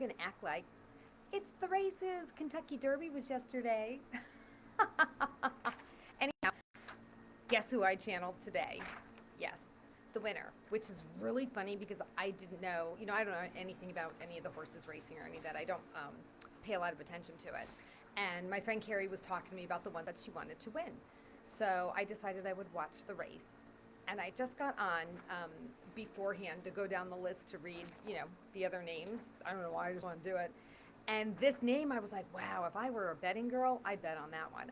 going to act like it's the races. Kentucky Derby was yesterday. Anyhow, guess who I channeled today? Yes, the winner, which is really funny because I didn't know, I don't know anything about any of the horses racing or any of that. I don't pay a lot of attention to it. And my friend Carrie was talking to me about the one that she wanted to win. So I decided I would watch the race. And I just got on beforehand to go down the list to read, the other names. I don't know why, I just want to do it. And this name, I was like, wow, if I were a betting girl, I'd bet on that one.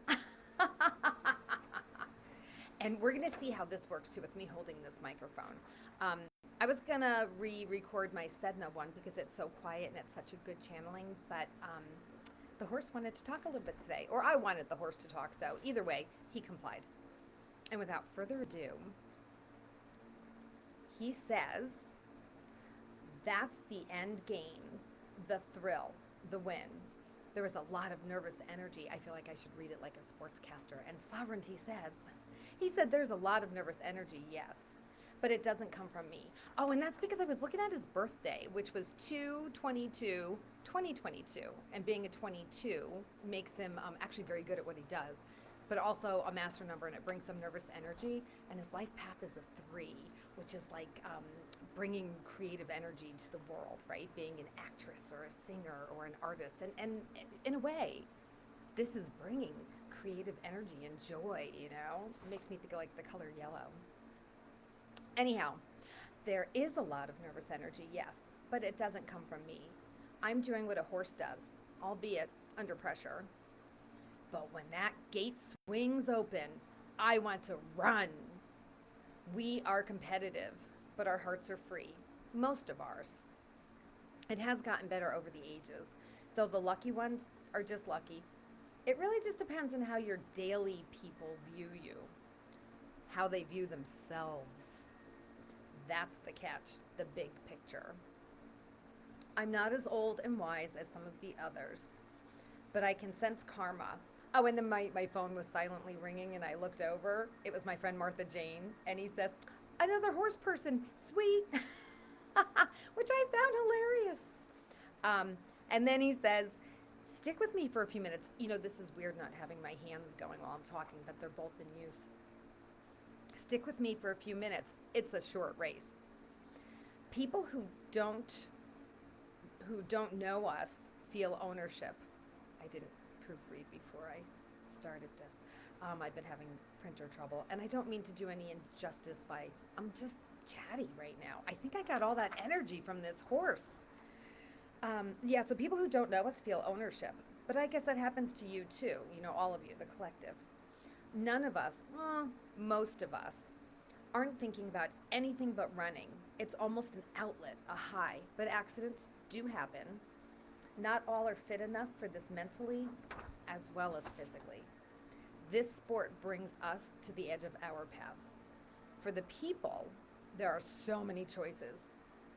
And we're going to see how this works too with me holding this microphone. I was going to re-record my Sedna one because it's so quiet and it's such a good channeling, but the horse wanted to talk a little bit today, or I wanted the horse to talk, so either way, he complied. And without further ado, he says, that's the end game, the thrill, the win. There was a lot of nervous energy. I feel like I should read it like a sportscaster. And Sovereignty says, he said there's a lot of nervous energy, yes, but it doesn't come from me. Oh, and that's because I was looking at his birthday, which was 2/22/2022. And being a 22 makes him actually very good at what he does, but also a master number, and it brings some nervous energy. And his life path is a 3, which is like bringing creative energy to the world, right? Being an actress or a singer or an artist. And in a way, this is bringing creative energy and joy, It makes me think of like the color yellow. Anyhow, there is a lot of nervous energy, yes, but it doesn't come from me. I'm doing what a horse does, albeit under pressure. But when that gate swings open, I want to run. We are competitive, but our hearts are free. Most of ours. It has gotten better over the ages, though the lucky ones are just lucky. It really just depends on how your daily people view you, how they view themselves. That's the catch, the big picture. I'm not as old and wise as some of the others, but I can sense karma. Oh, and then my phone was silently ringing, and I looked over. It was my friend Martha Jane, and he says, another horse person, sweet, which I found hilarious. And then he says, stick with me for a few minutes. This is weird not having my hands going while I'm talking, but they're both in use. Stick with me for a few minutes. It's a short race. People who don't know us feel ownership. I didn't proofread before I started this. I've been having printer trouble, and I don't mean to do any injustice I'm just chatty right now. I think I got all that energy from this horse. So people who don't know us feel ownership, but I guess that happens to you too, all of you, the collective. None of us, most of us, aren't thinking about anything but running. It's almost an outlet, a high, but accidents do happen. Not all are fit enough for this mentally as well as physically. This sport brings us to the edge of our paths. For the people, there are so many choices.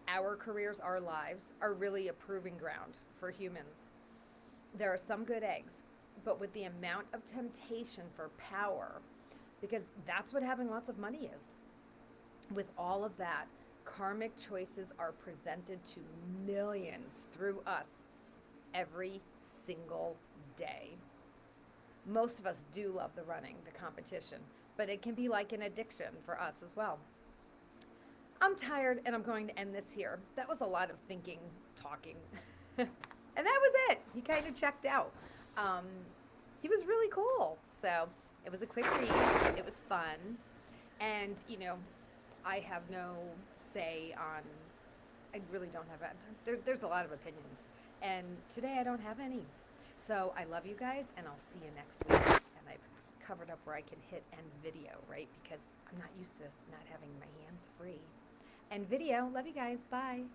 Our careers, our lives, are really a proving ground for humans. There are some good eggs, but with the amount of temptation for power, because that's what having lots of money is. With all of that, karmic choices are presented to millions through us every single day. Most of us do love the running, the competition, but it can be like an addiction for us as well. I'm tired, and I'm going to end this here. That was a lot of thinking, talking. And that was it. He kind of checked out. He was really cool. So it was a quick read. It was fun. And, I have no say on, I really don't have, there's a lot of opinions. And today I don't have any. So I love you guys, and I'll see you next week. And I've covered up where I can hit end video, right? Because I'm not used to not having my hands free. And video, love you guys, bye.